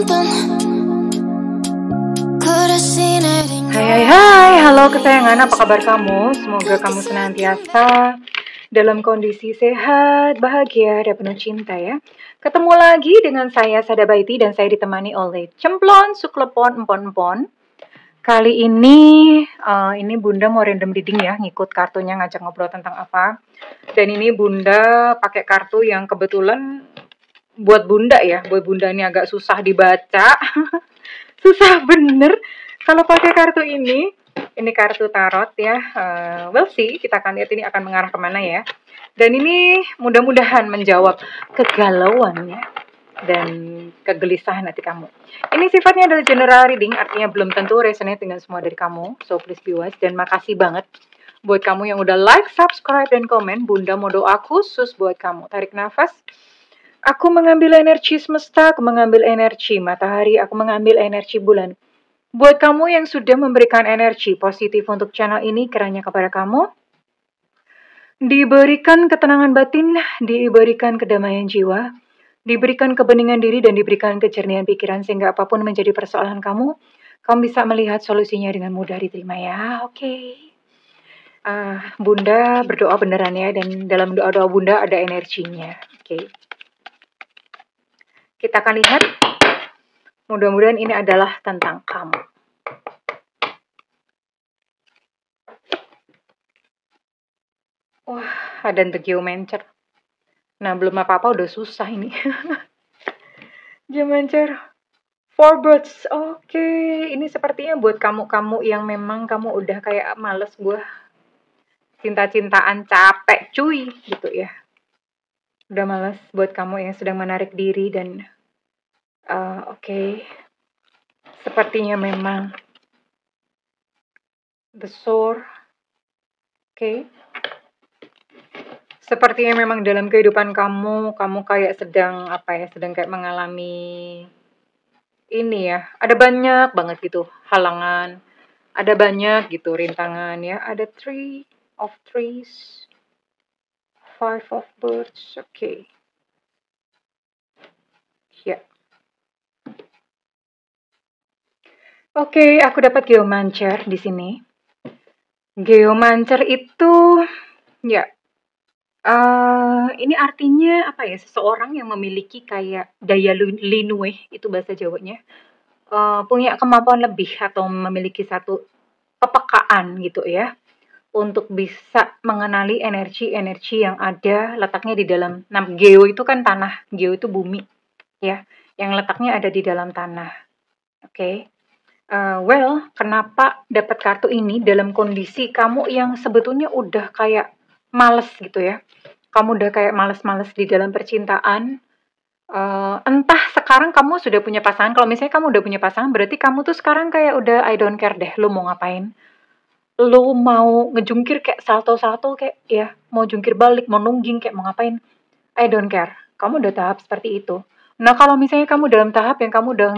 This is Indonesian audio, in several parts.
Hai, halo kesayangan, apa kabar kamu? Semoga kamu senantiasa dalam kondisi sehat, bahagia, dan penuh cinta ya. Ketemu lagi dengan saya, Sada Baiti, dan saya ditemani oleh Cemplon, Suklepon, Empon-empon. Kali ini Bunda mau random reading ya, ngikut kartunya ngajak ngobrol tentang apa. Dan ini Bunda pakai kartu yang kebetulan buat Bunda ya, buat Bunda ini agak susah dibaca. Susah bener kalau pakai kartu ini kartu tarot ya. We'll see, kita akan lihat ini akan mengarah kemana ya. Dan ini mudah-mudahan menjawab kegalauan ya dan kegelisahan hati kamu. Ini sifatnya adalah general reading, artinya belum tentu resonate dengan semua dari kamu. So please be wise, dan makasih banget buat kamu yang udah like, subscribe, dan komen. Bunda mau doa khusus buat kamu. Tarik nafas. Aku mengambil energi semesta, aku mengambil energi matahari, aku mengambil energi bulan. Buat kamu yang sudah memberikan energi positif untuk channel ini, kiranya kepada kamu diberikan ketenangan batin, diberikan kedamaian jiwa, diberikan kebeningan diri, dan diberikan kejernihan pikiran, sehingga apapun menjadi persoalan kamu bisa melihat solusinya dengan mudah diterima ya. Oke. Bunda berdoa beneran ya, dan dalam doa-doa Bunda ada energinya. Oke. Kita akan lihat. Mudah-mudahan ini adalah tentang kamu. Wah, ada The Geomancer. Nah, belum apa-apa udah susah ini. Geomancer. Four Birds. Oke, ini sepertinya buat kamu-kamu yang memang kamu udah kayak males gue. Cinta-cintaan capek cuy gitu ya. Udah males buat kamu yang sedang menarik diri dan oke. Sepertinya memang The Sword. Oke. Sepertinya memang dalam kehidupan kamu kayak sedang sedang kayak mengalami ini ya. Ada banyak banget gitu halangan, ada banyak gitu rintangan ya. Ada 3 of Trees, 5 of Birds. Oke. Ya. Oke, aku dapat Geomancer di sini. Geomancer itu ya ini artinya apa ya? Seseorang yang memiliki kayak daya linue, itu bahasa Jawanya. Punya kemampuan lebih atau memiliki satu kepekaan gitu ya. Untuk bisa mengenali energi-energi yang ada letaknya di dalam. Nah, geo itu kan tanah. Geo itu bumi ya. Yang letaknya ada di dalam tanah. Oke. Kenapa dapat kartu ini dalam kondisi kamu yang sebetulnya udah kayak males gitu ya. Kamu udah kayak males-males di dalam percintaan. Entah sekarang kamu sudah punya pasangan. Kalau misalnya kamu udah punya pasangan, berarti kamu tuh sekarang kayak udah I don't care deh. Lu mau ngapain? Lu mau ngejungkir kayak salto-salto kayak ya. Mau jungkir balik, mau nungging kayak mau ngapain? I don't care. Kamu udah tahap seperti itu. Nah, kalau misalnya kamu dalam tahap yang kamu udah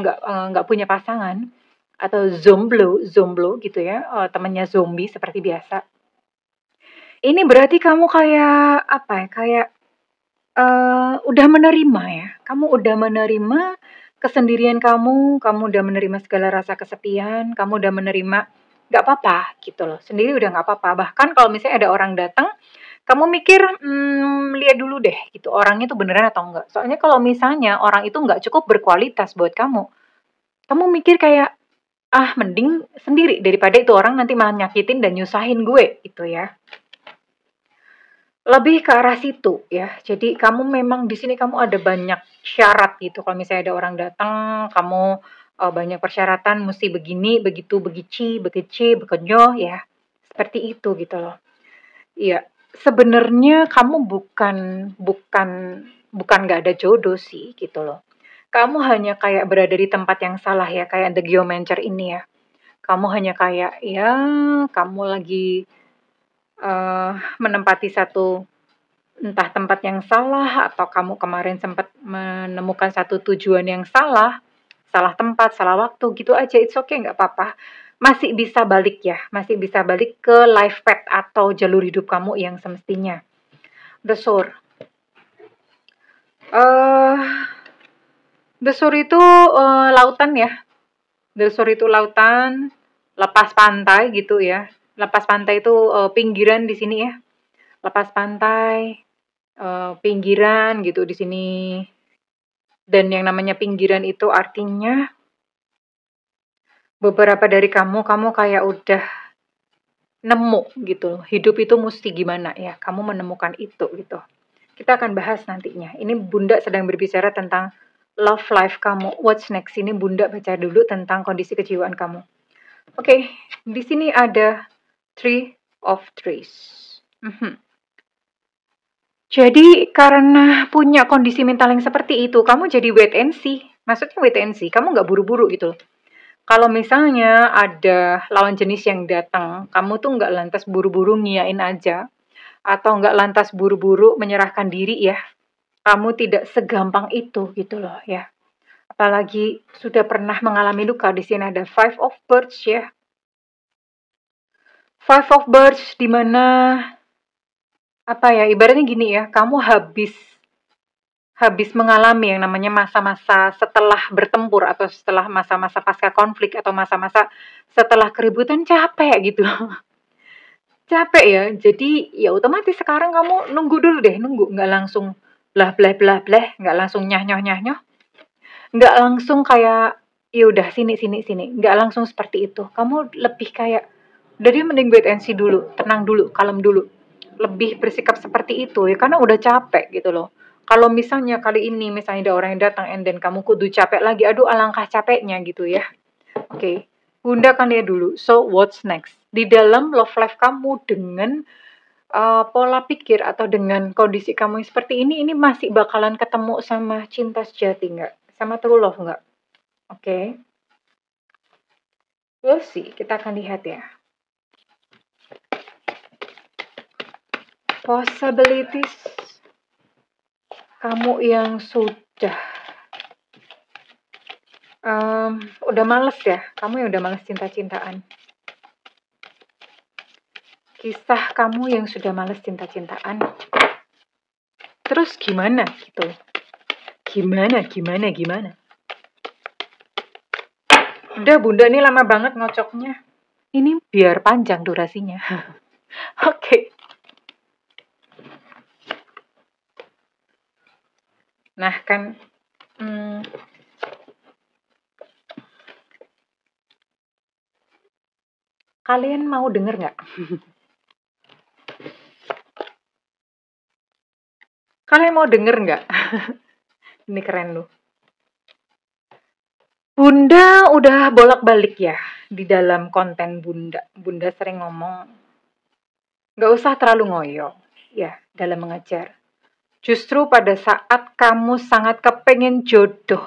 nggak punya pasangan, atau zomblo gitu ya, temannya zombie seperti biasa. Ini berarti kamu kayak kayak udah menerima ya. Kamu udah menerima kesendirian kamu udah menerima segala rasa kesepian, kamu udah menerima nggak apa-apa gitu loh. Sendiri udah nggak apa-apa. Bahkan kalau misalnya ada orang datang, kamu mikir lihat dulu deh gitu orangnya tuh beneran atau enggak. Soalnya kalau misalnya orang itu nggak cukup berkualitas buat kamu mikir kayak mending sendiri daripada itu orang nanti malah nyakitin dan nyusahin gue gitu ya. Lebih ke arah situ ya. Jadi kamu memang di sini kamu ada banyak syarat gitu. Kalau misalnya ada orang datang, kamu banyak persyaratan mesti begini, begitu, begici, bekenyo ya. Seperti itu gitu loh. Iya, sebenarnya kamu bukan nggak ada jodoh sih gitu loh. Kamu hanya kayak berada di tempat yang salah ya, kayak The Geomancer ini ya. Kamu hanya kayak ya kamu lagi menempati satu entah tempat yang salah atau kamu kemarin sempat menemukan satu tujuan yang salah tempat, salah waktu gitu aja. It's okay, nggak apa-apa. Masih bisa balik ya, masih bisa balik ke life path atau jalur hidup kamu yang semestinya. The Soul. The Shore itu lautan ya. The Shore itu lautan, lepas pantai gitu ya. Lepas pantai itu pinggiran di sini ya. Lepas pantai, pinggiran gitu di sini. Dan yang namanya pinggiran itu artinya beberapa dari kamu kayak udah nemu gitu. Hidup itu mesti gimana ya. Kamu menemukan itu gitu. Kita akan bahas nantinya. Ini Bunda sedang berbicara tentang love life kamu. What's next? Ini Bunda baca dulu tentang kondisi kejiwaan kamu. Oke, di sini ada Three of Trees. Jadi karena punya kondisi mental yang seperti itu, kamu jadi wait and see. Maksudnya wait and see, kamu nggak buru-buru gitu loh. Kalau misalnya ada lawan jenis yang datang, kamu tuh nggak lantas buru-buru ngiyain aja. Atau nggak lantas buru-buru menyerahkan diri ya. Kamu tidak segampang itu gitu loh ya. Apalagi sudah pernah mengalami luka. Di sini ada Five of Birds ya. Five of Birds di mana apa ya, ibaratnya gini ya, kamu habis mengalami yang namanya masa-masa setelah bertempur atau setelah masa-masa pasca konflik atau masa-masa setelah keributan, capek gitu. Capek ya. Jadi ya otomatis sekarang kamu nunggu dulu deh, nggak langsung blah blah blah blah, nggak langsung nyah, nggak langsung kayak ya udah sini sini sini, nggak langsung seperti itu. Kamu lebih kayak dari mending wait and see dulu, tenang dulu, kalem dulu. Lebih bersikap seperti itu ya karena udah capek gitu loh. Kalau misalnya kali ini misalnya ada orang yang datang and then kamu kudu capek lagi, aduh alangkah capeknya gitu ya. Oke, Bunda akan lihat dulu. So what's next? Di dalam love life kamu dengan pola pikir atau dengan kondisi kamu yang seperti ini masih bakalan ketemu sama cinta sejati nggak? Sama true love nggak? Oke. We'll see, kita akan lihat ya. Possibilities kamu yang udah males ya, kamu yang udah males cinta-cintaan. Kisah kamu yang sudah males cinta-cintaan. Terus gimana gitu? Gimana? Udah Bunda ini lama banget ngocoknya. Ini biar panjang durasinya. Oke. Nah kan, kalian mau denger nggak? Kalian mau denger nggak? Ini keren loh. Bunda udah bolak-balik ya di dalam konten Bunda. Bunda sering ngomong, nggak usah terlalu ngoyo ya dalam mengejar. Justru pada saat kamu sangat kepengen jodoh,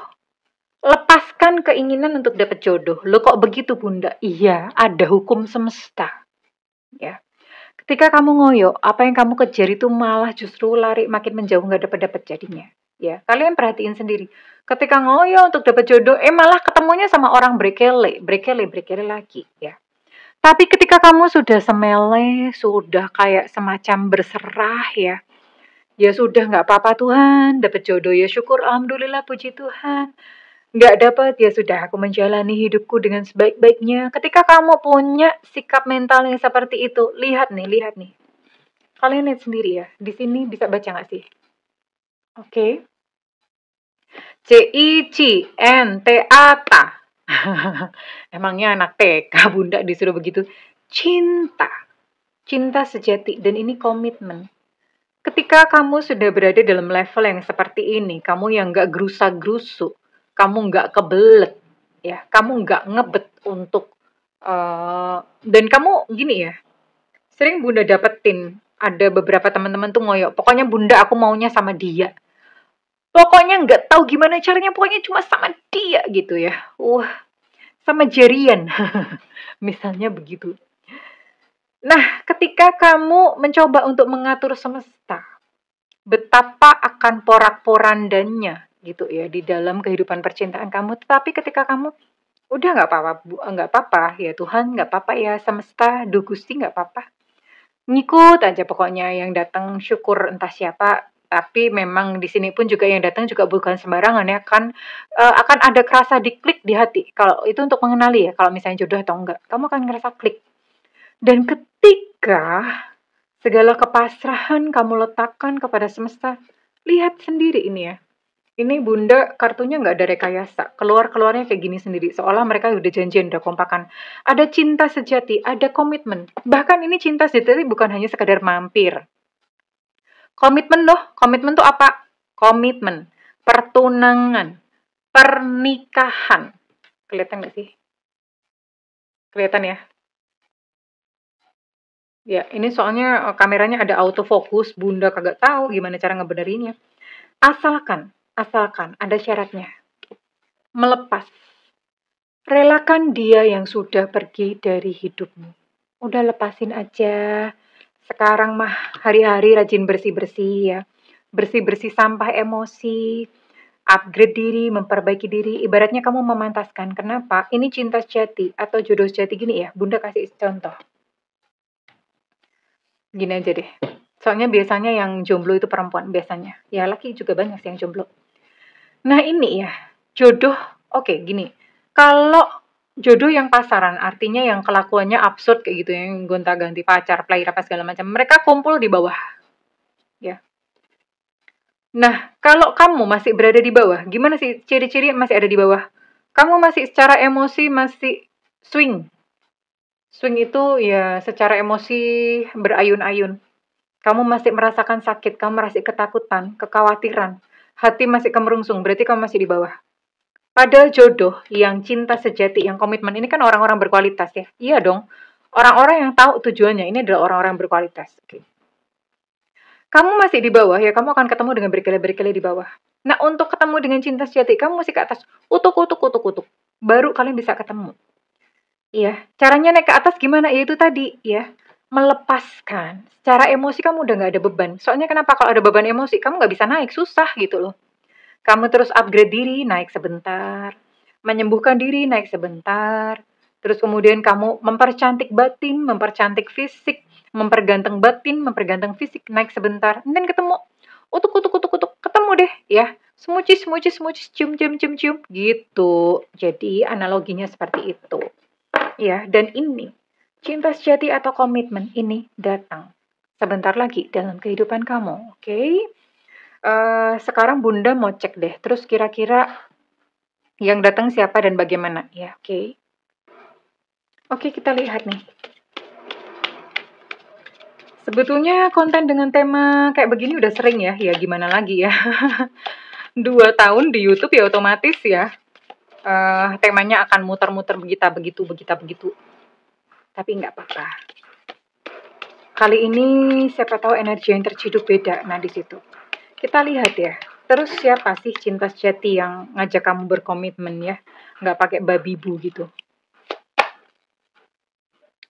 lepaskan keinginan untuk dapat jodoh. Lo kok begitu Bunda? Iya, ada hukum semesta. Ya. Ketika kamu ngoyo, apa yang kamu kejar itu malah justru lari makin menjauh, nggak dapat jadinya. Ya, kalian perhatiin sendiri. Ketika ngoyo untuk dapat jodoh, malah ketemunya sama orang brekele lagi. Ya. Tapi ketika kamu sudah semele, sudah kayak semacam berserah ya sudah nggak apa-apa Tuhan, dapat jodoh ya syukur, alhamdulillah puji Tuhan. Nggak dapat ya sudah, aku menjalani hidupku dengan sebaik-baiknya. Ketika kamu punya sikap mental yang seperti itu, lihat nih. Kalian lihat sendiri ya. Di sini bisa baca nggak sih? Oke. CICNTA. Emangnya anak TK Bunda disuruh begitu? Cinta. Cinta sejati. Dan ini komitmen. Ketika kamu sudah berada dalam level yang seperti ini, kamu yang nggak gerusa-gerusu, kamu nggak kebelet, ya, kamu nggak ngebet untuk, dan kamu gini ya, sering Bunda dapetin, ada beberapa teman-teman tuh ngoyo, pokoknya Bunda aku maunya sama dia. Pokoknya nggak tahu gimana caranya, pokoknya cuma sama dia gitu ya. Wah, sama jarian. Misalnya begitu. Nah, ketika kamu mencoba untuk mengatur semesta, betapa akan porak-porandanya gitu ya di dalam kehidupan percintaan kamu. Tetapi ketika kamu udah nggak apa-apa ya Tuhan, nggak apa-apa ya semesta, Duh Gusti nggak apa-apa. Ngikut aja pokoknya yang datang syukur entah siapa. Tapi memang di sini pun juga yang datang juga bukan sembarangan ya, kan akan ada kerasa diklik di hati. Kalau itu untuk mengenali ya, kalau misalnya jodoh atau enggak, kamu akan ngerasa klik. Dan ketika segala kepasrahan kamu letakkan kepada semesta, lihat sendiri ini ya. Ini Bunda kartunya nggak ada rekayasa. Keluar-keluarnya kayak gini sendiri. Seolah mereka udah janjian, udah kompakan. Ada cinta sejati, ada komitmen. Bahkan ini cinta sejati bukan hanya sekadar mampir. Komitmen loh. Komitmen tuh apa? Komitmen. Pertunangan. Pernikahan. Kelihatan nggak sih? Kelihatan ya? Ya, ini soalnya kameranya ada autofocus. Bunda kagak tahu gimana cara ngebenerinnya. Asalkan ada syaratnya. Melepas. Relakan dia yang sudah pergi dari hidupmu. Udah lepasin aja. Sekarang mah hari-hari rajin bersih-bersih ya. Bersih-bersih sampah emosi. Upgrade diri, memperbaiki diri. Ibaratnya kamu memantaskan. Kenapa? Ini cinta sejati atau jodoh sejati gini ya. Bunda kasih contoh. Gini aja deh. Soalnya biasanya yang jomblo itu perempuan. Biasanya. Ya laki juga banyak sih yang jomblo. Nah ini ya. Jodoh. Oke gini. Kalau jodoh yang pasaran, artinya yang kelakuannya absurd kayak gitu, yang gonta-ganti pacar, player apa segala macam, mereka kumpul di bawah. Ya. Nah, kalau kamu masih berada di bawah, gimana sih ciri-ciri masih ada di bawah? Kamu masih secara emosi masih swing. Swing itu ya secara emosi berayun-ayun. Kamu masih merasakan sakit, kamu masih ketakutan, kekhawatiran. Hati masih kemerungsung, berarti kamu masih di bawah. Padahal jodoh yang cinta sejati, yang komitmen, ini kan orang-orang berkualitas ya. Iya dong. Orang-orang yang tahu tujuannya, ini adalah orang-orang berkualitas. Oke. Kamu masih di bawah ya, kamu akan ketemu dengan berkele-berkele di bawah. Nah, untuk ketemu dengan cinta sejati, kamu mesti ke atas. Utuk, utuk, utuk, utuk. Baru kalian bisa ketemu. Iya, caranya naik ke atas gimana? Ya itu tadi, ya. Melepaskan. Secara emosi kamu udah nggak ada beban. Soalnya kenapa? Kalau ada beban emosi, kamu nggak bisa naik, susah gitu loh. Kamu terus upgrade diri, naik sebentar. Menyembuhkan diri, naik sebentar. Terus kemudian kamu mempercantik batin, mempercantik fisik, memperganteng batin, memperganteng fisik, naik sebentar. Dan ketemu. Utuk, utuk, utuk, utuk. Ketemu deh, ya. Smuci, smuci, smuci, cium, cium, cium, cium. Gitu. Jadi analoginya seperti itu. Ya, dan ini. Cinta sejati atau komitmen ini datang sebentar lagi dalam kehidupan kamu, oke? Sekarang Bunda mau cek deh, terus kira-kira yang datang siapa dan bagaimana, ya, oke? Oke, kita lihat nih. Sebetulnya konten dengan tema kayak begini udah sering ya, ya gimana lagi ya. 2 tahun di YouTube ya otomatis ya. Temanya akan muter-muter begitu. Tapi nggak apa-apa. Kali ini siapa tahu energi yang terciduk beda, nah di situ. Kita lihat ya. Terus siapa sih cinta sejati yang ngajak kamu berkomitmen ya? Nggak pakai babi bu gitu.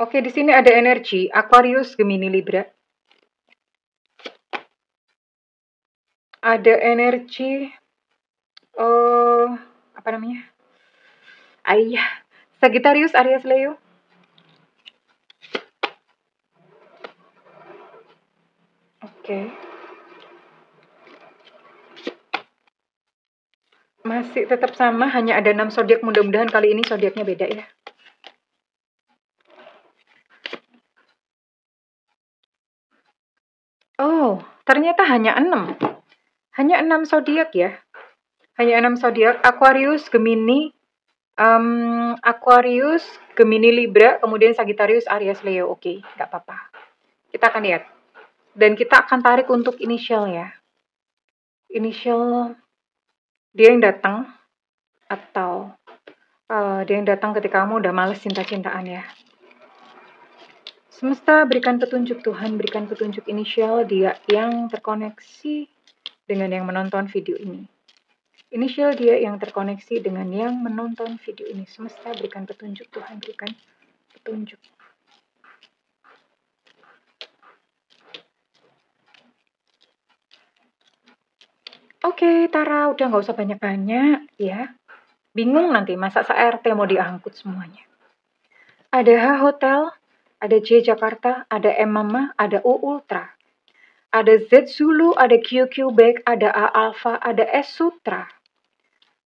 Oke, di sini ada energi Aquarius, Gemini, Libra. Ada energi apa namanya? Ayah, Sagittarius, Aries, Leo. Oke. Masih tetap sama, hanya ada 6 zodiak. Mudah-mudahan kali ini zodiaknya beda ya. Oh, ternyata hanya 6. Hanya 6 zodiak ya. Hanya 6 zodiak. Aquarius, Gemini, Aquarius, Gemini, Libra, kemudian Sagittarius, Aries, Leo. Oke, nggak apa-apa. Kita akan lihat. Dan kita akan tarik untuk inisial ya. Inisial dia yang datang atau dia yang datang ketika kamu udah males cinta-cintaan ya. Semesta berikan petunjuk, Tuhan berikan petunjuk inisial dia yang terkoneksi dengan yang menonton video ini. Inisial dia yang terkoneksi dengan yang menonton video ini. Semesta berikan petunjuk, Tuhan berikan petunjuk. Oke, Tara, udah nggak usah banyak-banyak ya. Bingung nanti masa se-RT mau diangkut semuanya. Ada H Hotel, ada J Jakarta, ada M Mama, ada U Ultra. ada Z Zulu, ada Q Quebec, ada A Alpha, ada S Sutra,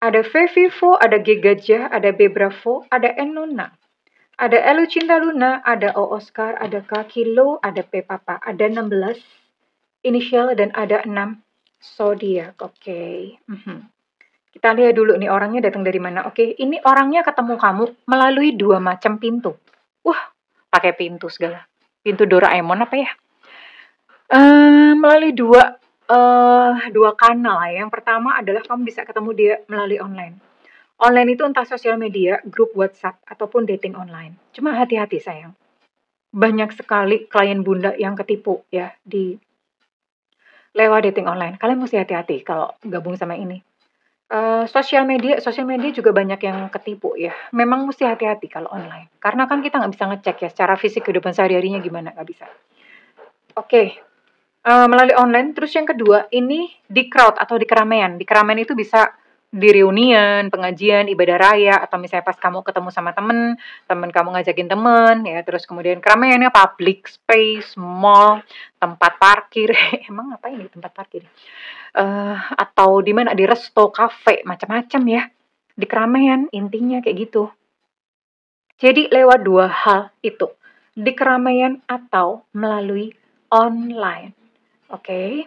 ada V Vivo, ada G Gajah, ada B Bravo, ada N Nona, ada L Cinta Luna, ada O Oscar, ada K Kilo, ada P Papa, ada 16 inisial dan ada 6 zodiak. Oke. Kita lihat dulu nih orangnya datang dari mana. Oke, ini orangnya ketemu kamu melalui 2 macam pintu. Wah, pakai pintu segala. Pintu Doraemon apa ya? Melalui dua kanal ya. Yang pertama adalah kamu bisa ketemu dia melalui online. Online itu entah sosial media, grup WhatsApp, ataupun dating online. Cuma hati-hati sayang. Banyak sekali klien bunda yang ketipu ya di lewat dating online. Kalian mesti hati-hati kalau gabung sama ini. Sosial media juga banyak yang ketipu ya. Memang mesti hati-hati kalau online. Karena kan kita nggak bisa ngecek ya secara fisik kehidupan sehari-harinya gimana, nggak bisa. Oke, melalui online. Terus yang kedua, ini di crowd atau di keramaian. Di keramaian itu bisa di reunian, pengajian, ibadah raya, atau misalnya pas kamu ketemu sama temen kamu ngajakin temen, ya. Terus kemudian keramaiannya public space, mall, tempat parkir. Emang apa ini tempat parkir? Atau di mana? Di resto, kafe, macam-macam ya. Di keramaian, intinya kayak gitu. Jadi lewat 2 hal itu, di keramaian atau melalui online. Oke,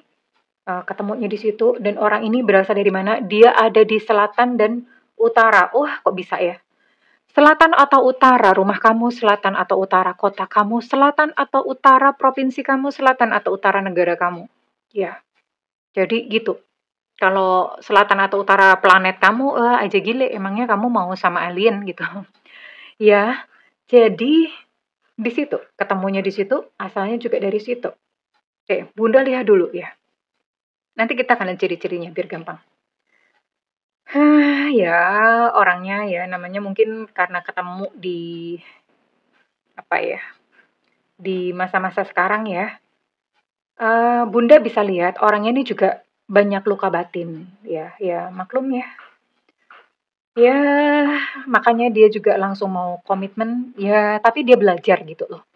ketemunya di situ dan orang ini berasal dari mana? Dia ada di selatan dan utara. Wah, kok bisa ya? Selatan atau utara rumah kamu, selatan atau utara kota kamu, selatan atau utara provinsi kamu, selatan atau utara negara kamu. Ya, jadi gitu. Kalau selatan atau utara planet kamu, aja gile, emangnya kamu mau sama alien gitu. Ya, jadi di situ, ketemunya di situ, asalnya juga dari situ. Oke, Bunda lihat dulu ya. Nanti kita akan lihat ciri-cirinya biar gampang. Ya orangnya ya namanya mungkin karena ketemu di apa ya, di masa-masa sekarang ya. Bunda bisa lihat orangnya ini juga banyak luka batin, ya maklum ya. Ya, makanya dia juga langsung mau komitmen, ya tapi dia belajar gitu loh.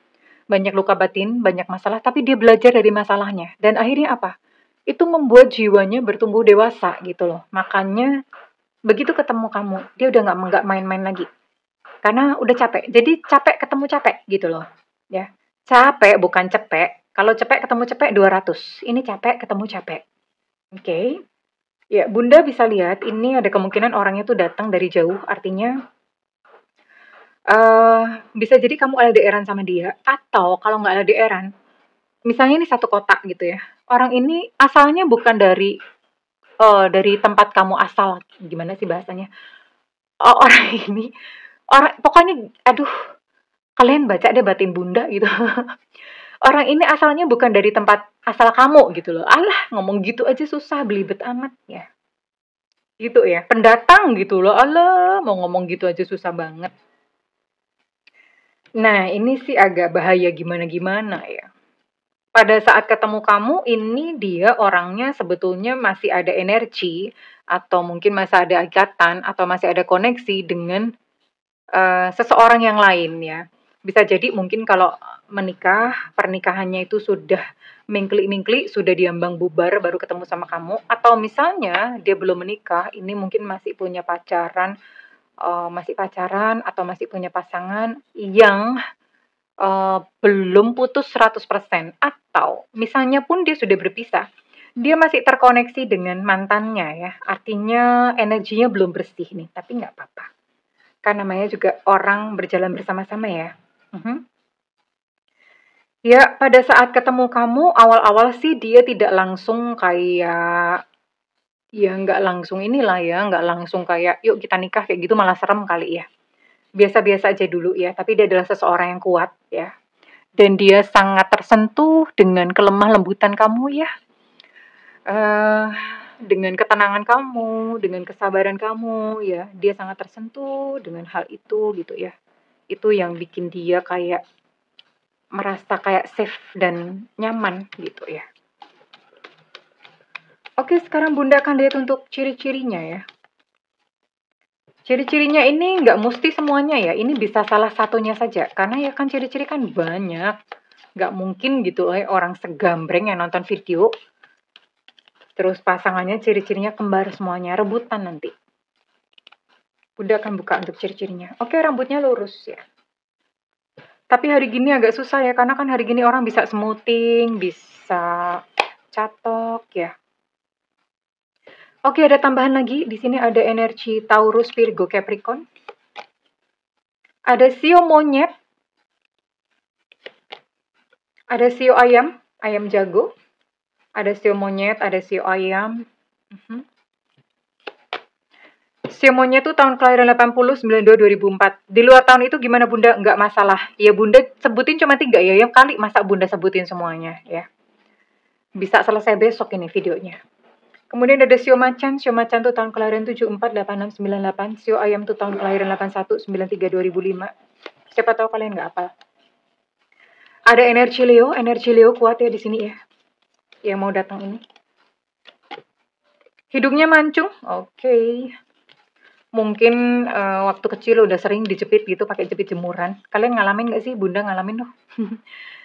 Banyak luka batin, banyak masalah, tapi dia belajar dari masalahnya. Dan akhirnya apa? Itu membuat jiwanya bertumbuh dewasa gitu loh. Makanya begitu ketemu kamu, dia udah nggak main-main lagi. Karena udah capek. Jadi capek ketemu capek gitu loh. Ya, capek bukan cepek. Kalau cepek ketemu cepek 200. Ini capek ketemu capek. Oke. Ya, Bunda bisa lihat ini ada kemungkinan orangnya tuh datang dari jauh, artinya bisa jadi kamu LDR-an sama dia, atau kalau nggak LDR-an, misalnya ini satu kota gitu ya. Orang ini asalnya bukan dari tempat kamu asal, gimana sih bahasanya? Oh, orang ini pokoknya aduh, kalian baca deh batin Bunda gitu. Orang ini asalnya bukan dari tempat asal kamu gitu loh. Alah, ngomong gitu aja susah, belibet amat ya. Gitu ya, pendatang gitu loh. Alah, mau ngomong gitu aja susah banget. Nah, ini sih agak bahaya gimana-gimana ya. Pada saat ketemu kamu, ini dia orangnya sebetulnya masih ada energi, atau mungkin masih ada ikatan, atau masih ada koneksi dengan seseorang yang lain ya. Bisa jadi mungkin kalau menikah, pernikahannya itu sudah mingklik-mingklik, sudah diambang bubar baru ketemu sama kamu, atau misalnya dia belum menikah, ini mungkin masih pacaran atau masih punya pasangan yang belum putus 100%, atau misalnya pun dia sudah berpisah, dia masih terkoneksi dengan mantannya ya, artinya energinya belum bersih nih, tapi nggak apa-apa. Kan namanya juga orang berjalan bersama-sama ya. Ya, pada saat ketemu kamu, awal-awal sih dia tidak langsung kayak, ya nggak langsung inilah ya, nggak langsung kayak, yuk kita nikah kayak gitu malah serem kali ya. Biasa-biasa aja dulu ya, tapi dia adalah seseorang yang kuat ya. Dan dia sangat tersentuh dengan kelemah lembutan kamu ya. Dengan ketenangan kamu, dengan kesabaran kamu ya, dia sangat tersentuh dengan hal itu gitu ya. Itu yang bikin dia kayak merasa kayak safe dan nyaman gitu ya. Oke, sekarang Bunda akan lihat untuk ciri-cirinya ya. Ciri-cirinya ini nggak mesti semuanya ya, ini bisa salah satunya saja. Karena ya kan ciri-ciri kan banyak. Nggak mungkin gitu orang segambreng yang nonton video, terus pasangannya ciri-cirinya kembar semuanya, rebutan nanti. Bunda akan buka untuk ciri-cirinya. Oke, rambutnya lurus ya. Tapi hari gini agak susah ya, karena kan hari gini orang bisa smoothing, bisa catok ya. Oke, ada tambahan lagi. Di sini ada energi Taurus, Virgo, Capricorn. Ada sio monyet. Ada sio ayam, ayam jago. Ada sio monyet, ada sio ayam. Sio monyet tuh tahun kelahiran 80, 92, 2004. Di luar tahun itu gimana Bunda? Nggak masalah. Ya Bunda sebutin cuma 3 ya. Yang kali masa Bunda sebutin semuanya ya. Bisa selesai besok ini videonya. Kemudian ada sio macan tuh tahun kelahiran 74, 86, 98. Sio ayam tuh tahun kelahiran 81, 93, 2005. Siapa tahu kalian nggak hafal. Ada energi Leo kuat ya di sini ya. Yang mau datang ini. Hidungnya mancung, oke. Mungkin waktu kecil udah sering dijepit gitu pakai jepit jemuran. Kalian ngalamin nggak sih? Bunda ngalamin loh.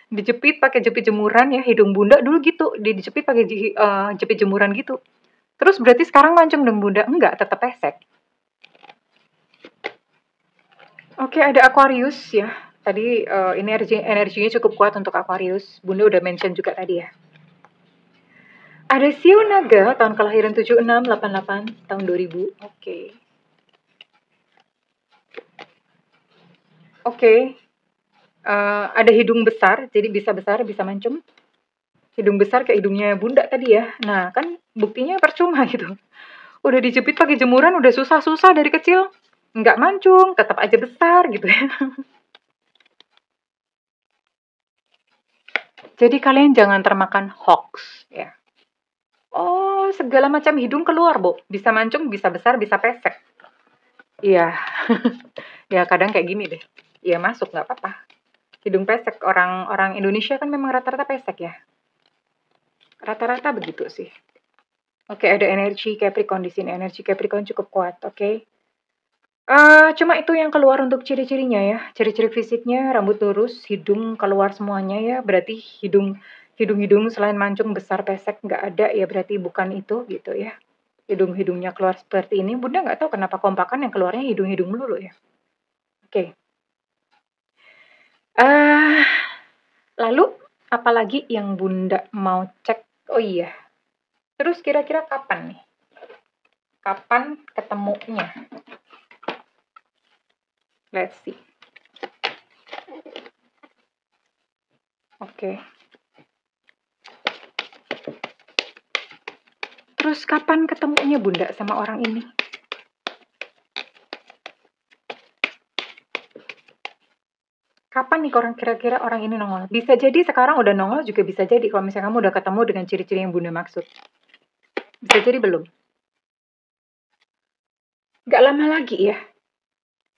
Dijepit pakai jepit jemuran ya, hidung Bunda dulu gitu, dijepit pakai jepit jemuran gitu. Terus berarti sekarang mancung dong Bunda? Enggak, tetap pesek. Oke, ada Aquarius ya. Tadi ini energinya cukup kuat untuk Aquarius. Bunda udah mention juga tadi ya. Ada Sio Naga tahun kelahiran 76, 88, tahun 2000. Oke. Oke. Ada hidung besar, jadi bisa besar, bisa mancung. Hidung besar kayak hidungnya Bunda tadi ya. Nah, kan buktinya percuma gitu. Udah dijepit pakai jemuran, udah susah-susah dari kecil. Nggak mancung, tetap aja besar gitu ya. Jadi kalian jangan termakan hoax ya. Oh, segala macam hidung keluar, Bu. Bisa mancung, bisa besar, bisa pesek. Iya. Ya kadang kayak gini deh. Iya masuk, nggak apa-apa. Hidung pesek, orang Indonesia kan memang rata-rata pesek ya. Rata-rata begitu sih. Oke, ada energi Capricorn di sini. Energi Capricorn cukup kuat, oke. Cuma itu yang keluar untuk ciri-cirinya ya. Ciri-ciri fisiknya, rambut lurus, hidung keluar semuanya ya. Berarti hidung selain mancung besar pesek nggak ada ya. Berarti bukan itu gitu ya. Hidung-hidungnya keluar seperti ini. Bunda nggak tahu kenapa kompakan yang keluarnya hidung-hidung melulu ya. Oke. Lalu apalagi yang Bunda mau cek? Oh iya. Terus kira-kira kapan nih? Kapan ketemunya? Let's see. Oke. Terus kapan ketemunya Bunda sama orang ini? Kapan nih kira-kira orang ini nongol? Bisa jadi sekarang udah nongol, juga bisa jadi kalau misalnya kamu udah ketemu dengan ciri-ciri yang Bunda maksud. Bisa jadi belum. Gak lama lagi ya.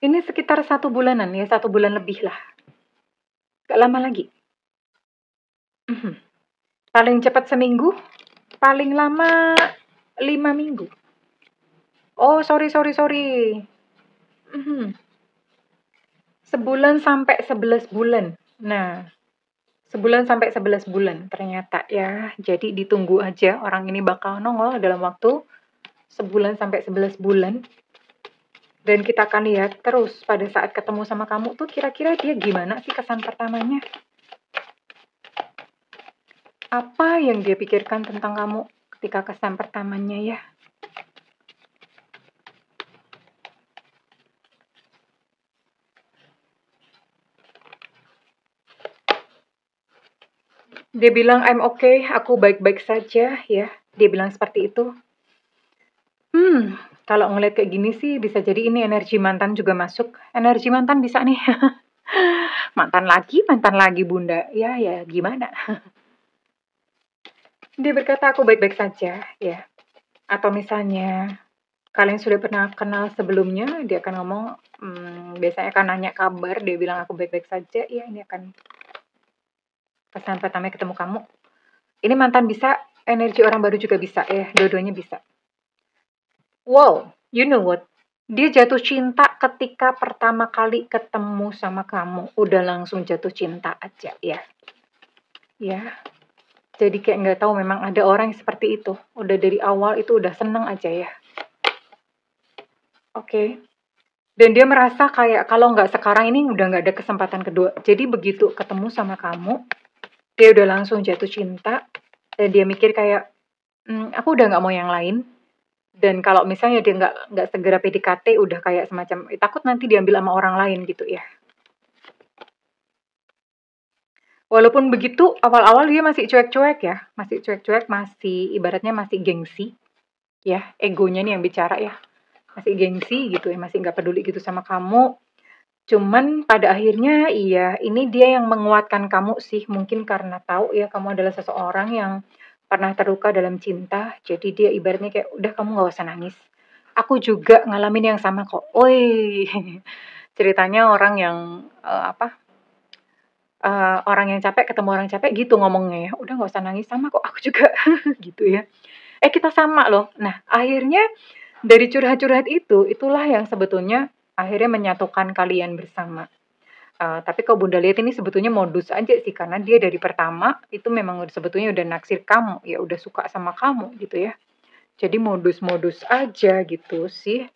Ini sekitar 1 bulanan ya, 1 bulan lebih lah. Gak lama lagi. Paling cepat seminggu, paling lama 5 minggu. Oh, sorry. Sebulan sampai 11 bulan. Nah, sebulan sampai 11 bulan ternyata ya. Jadi ditunggu aja, orang ini bakal nongol dalam waktu sebulan sampai 11 bulan. Dan kita akan lihat terus pada saat ketemu sama kamu tuh kira-kira dia gimana sih kesan pertamanya. Apa yang dia pikirkan tentang kamu ketika kesan pertamanya ya. Dia bilang, I'm okay, aku baik-baik saja ya. Dia bilang seperti itu. Kalau ngeliat kayak gini sih bisa jadi ini energi mantan juga masuk. Energi mantan bisa nih. mantan lagi Bunda. Ya gimana. Dia berkata aku baik-baik saja ya. Atau misalnya kalian sudah pernah kenal sebelumnya, dia akan ngomong, biasanya akan nanya kabar, dia bilang aku baik-baik saja, ya ini akan kesan pertama ketemu kamu. Ini mantan bisa, energi orang baru juga bisa ya, dua-duanya bisa. Wow, you know what? Dia jatuh cinta ketika pertama kali ketemu sama kamu. Udah langsung jatuh cinta aja ya. ya. Jadi kayak nggak tahu memang ada orang yang seperti itu. Udah dari awal itu udah seneng aja ya. Oke. Dan dia merasa kayak kalau nggak sekarang ini udah nggak ada kesempatan kedua. Jadi begitu ketemu sama kamu, dia udah langsung jatuh cinta. Dan dia mikir kayak, aku udah nggak mau yang lain. Dan kalau misalnya dia nggak segera PDKT, udah kayak semacam takut nanti diambil sama orang lain gitu ya. Walaupun begitu, awal-awal dia masih cuek-cuek ya, masih cuek-cuek, masih ibaratnya masih gengsi, ya, egonya nih yang bicara ya, masih gengsi gitu ya, masih nggak peduli gitu sama kamu. Cuman pada akhirnya iya, ini dia yang menguatkan kamu sih, mungkin karena tahu ya kamu adalah seseorang yang pernah terluka dalam cinta, jadi dia ibaratnya kayak, "Udah kamu nggak usah nangis, aku juga ngalamin yang sama kok." Woi, ceritanya orang yang, orang yang capek ketemu orang capek gitu ngomongnya ya, "Udah nggak usah nangis, sama kok aku juga." Gitu ya. Kita sama loh. Nah, akhirnya dari curhat-curhat itu, itulah yang sebetulnya akhirnya menyatukan kalian bersama. Tapi kalau Bunda lihat ini sebetulnya modus aja sih, karena dia dari pertama itu memang sebetulnya udah naksir kamu, ya udah suka sama kamu gitu ya. Jadi modus-modus aja gitu sih.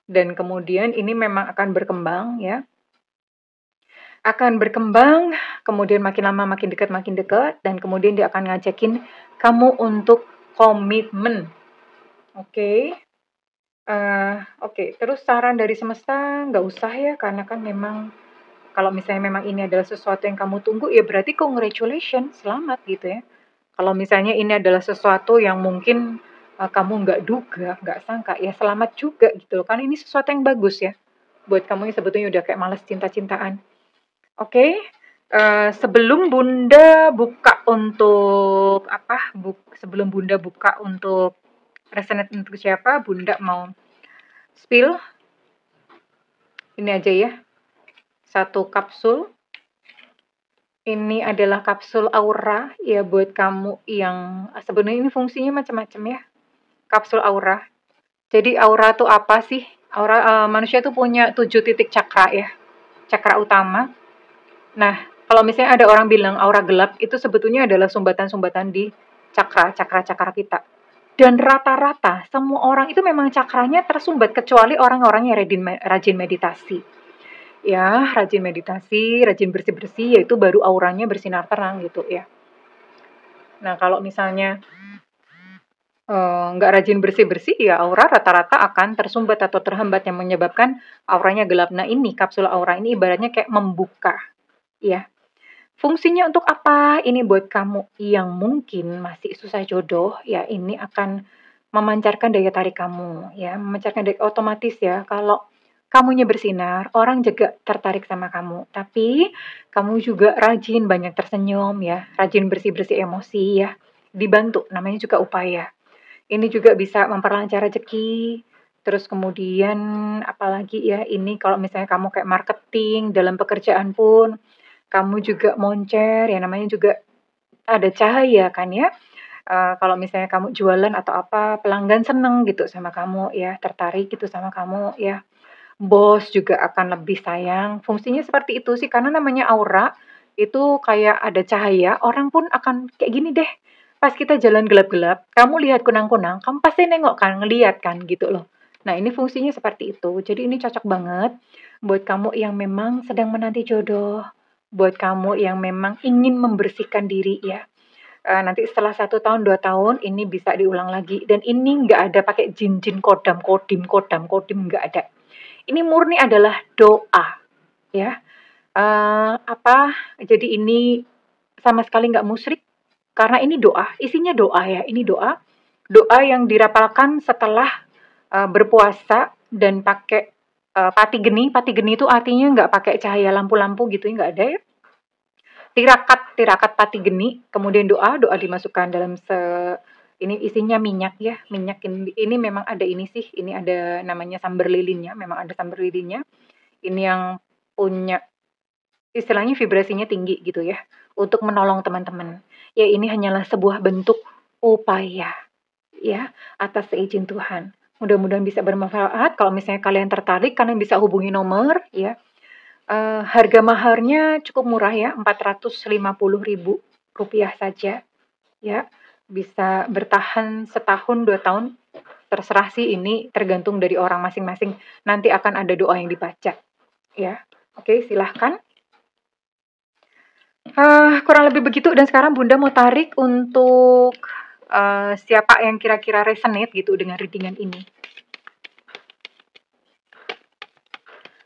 Dan kemudian ini memang akan berkembang ya, akan berkembang, kemudian makin dekat, dan kemudian dia akan ngajakin kamu untuk komitmen. Oke. Oke, terus saran dari semesta nggak usah ya, karena kan memang kalau misalnya memang ini adalah sesuatu yang kamu tunggu, ya berarti congratulations, selamat gitu ya. Kalau misalnya ini adalah sesuatu yang mungkin kamu nggak duga, nggak sangka, ya selamat juga gitu loh. Kan ini sesuatu yang bagus ya. Buat kamu yang sebetulnya udah kayak males cinta-cintaan. Oke, sebelum Bunda buka untuk apa? Sebelum Bunda buka untuk resonate untuk siapa, Bunda mau spill ini aja ya. Satu kapsul. Ini adalah kapsul aura ya buat kamu yang sebenarnya ini fungsinya macam-macam ya. Kapsul aura. Jadi aura tuh apa sih? Aura manusia tuh punya 7 titik cakra ya. Cakra utama. Nah, kalau misalnya ada orang bilang aura gelap, itu sebetulnya adalah sumbatan-sumbatan di cakra-cakra kita. Dan rata-rata semua orang itu memang cakranya tersumbat, kecuali orang-orang yang rajin meditasi. Ya, rajin meditasi, rajin bersih-bersih, yaitu baru auranya bersinar terang gitu ya. Nah, kalau misalnya nggak rajin bersih-bersih, ya aura rata-rata akan tersumbat atau terhambat yang menyebabkan auranya gelap. Nah, ini kapsul aura ini ibaratnya kayak membuka, ya. Fungsinya untuk apa? Ini buat kamu yang mungkin masih susah jodoh, ya ini akan memancarkan daya tarik kamu, ya, memancarkan daya otomatis ya, kalau kamunya bersinar, orang juga tertarik sama kamu. Tapi kamu juga rajin banyak tersenyum ya, rajin bersih-bersih emosi ya, dibantu, namanya juga upaya. Ini juga bisa memperlancar rezeki, terus kemudian apalagi ya, ini kalau misalnya kamu kayak marketing, dalam pekerjaan pun kamu juga moncer, ya namanya juga ada cahaya kan ya. Kalau misalnya kamu jualan atau apa, pelanggan seneng gitu sama kamu ya, tertarik gitu sama kamu ya. Bos juga akan lebih sayang. Fungsinya seperti itu sih, karena namanya aura itu kayak ada cahaya, orang pun akan kayak gini deh. Pas kita jalan gelap-gelap, kamu lihat kunang-kunang, kamu pasti nengok kan, ngeliat kan gitu loh. Nah, ini fungsinya seperti itu. Jadi ini cocok banget buat kamu yang memang sedang menanti jodoh, buat kamu yang memang ingin membersihkan diri ya. Nanti setelah 1 tahun, 2 tahun ini bisa diulang lagi. Dan ini nggak ada pakai jin-jin kodam-kodim, nggak ada. Ini murni adalah doa, ya. Jadi ini sama sekali nggak musyrik, karena ini doa, isinya doa ya, ini doa. Doa yang dirapalkan setelah berpuasa dan pakai pati geni itu artinya nggak pakai cahaya lampu-lampu gitu, nggak ada ya. Tirakat pati geni, kemudian doa dimasukkan dalam ini isinya minyak ya, minyak ini memang ada ini sih, ini ada namanya samber lilinnya, memang ada samber lilinnya. Ini yang punya istilahnya vibrasinya tinggi gitu ya, untuk menolong teman-teman. Ya ini hanyalah sebuah bentuk upaya ya, atas seizin Tuhan. Mudah-mudahan bisa bermanfaat. Kalau misalnya kalian tertarik, kalian bisa hubungi nomor ya. Harga maharnya cukup murah ya, 450.000 rupiah saja, ya. Bisa bertahan setahun, 2 tahun, terserah sih, ini tergantung dari orang masing-masing. Nanti akan ada doa yang dibaca, ya. Oke, silahkan. Kurang lebih begitu, dan sekarang Bunda mau tarik untuk siapa yang kira-kira resonate gitu dengan readingan ini.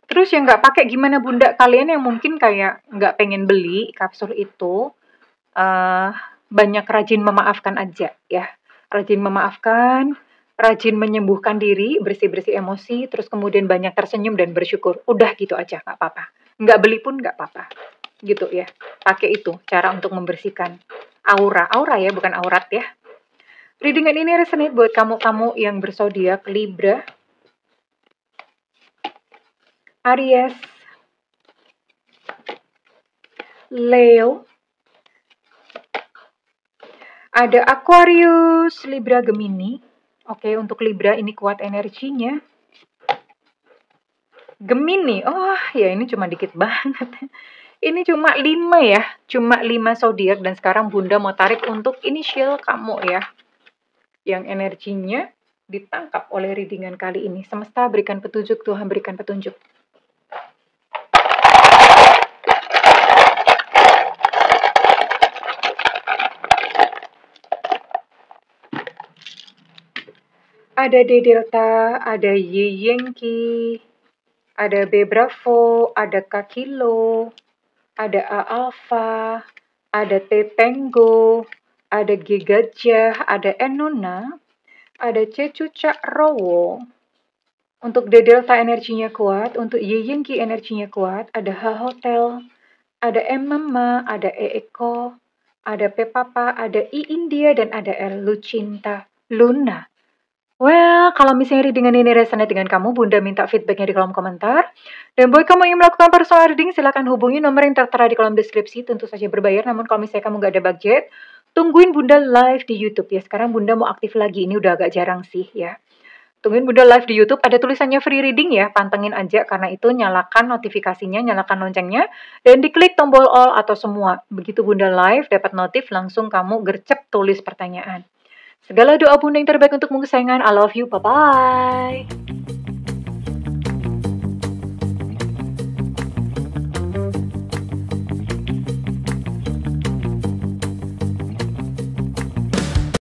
Terus yang nggak pakai gimana Bunda? Kalian yang mungkin kayak nggak pengen beli kapsul itu, banyak rajin memaafkan aja ya. Rajin memaafkan, rajin menyembuhkan diri, bersih-bersih emosi, terus kemudian banyak tersenyum dan bersyukur. Udah gitu aja, nggak apa-apa. Nggak beli pun nggak apa-apa. Gitu ya. Pakai itu cara untuk membersihkan aura. Aura ya, bukan aurat ya. Readingan ini resonate buat kamu-kamu yang berzodiak Libra, Aries, Leo, ada Aquarius, Libra, Gemini. Oke, untuk Libra ini kuat energinya. Gemini, oh ya ini cuma dikit banget. Ini cuma 5 ya, cuma 5 zodiak, dan sekarang Bunda mau tarik untuk inisial kamu ya. Yang energinya ditangkap oleh readingan kali ini. Semesta berikan petunjuk, Tuhan berikan petunjuk. Ada D Delta, ada Y Yankee, ada B Bravo, ada K Kilo, ada A Alpha, ada T Tango, ada G Gajah, ada N Nona, ada C Cucak Rowo. Untuk D Delta energinya kuat, untuk Y Yankee energinya kuat, ada H Hotel, ada M Mama, ada E Eko, ada P Papa, ada I India, dan ada L Lucinta Luna. Well, kalau misalnya readingan ini resonate dengan kamu, Bunda minta feedbacknya di kolom komentar. Dan buat kamu yang melakukan personal reading, silahkan hubungi nomor yang tertera di kolom deskripsi, tentu saja berbayar. Namun kalau misalnya kamu nggak ada budget, tungguin Bunda live di YouTube ya. Sekarang Bunda mau aktif lagi, ini udah agak jarang sih ya. Tungguin Bunda live di YouTube, ada tulisannya free reading ya, pantengin aja, karena itu nyalakan notifikasinya, nyalakan loncengnya, dan diklik tombol all atau semua. Begitu Bunda live, dapat notif, langsung kamu gercep tulis pertanyaan. Segala doa Bunda yang terbaik untukmu kesayangan. I love you. Bye-bye.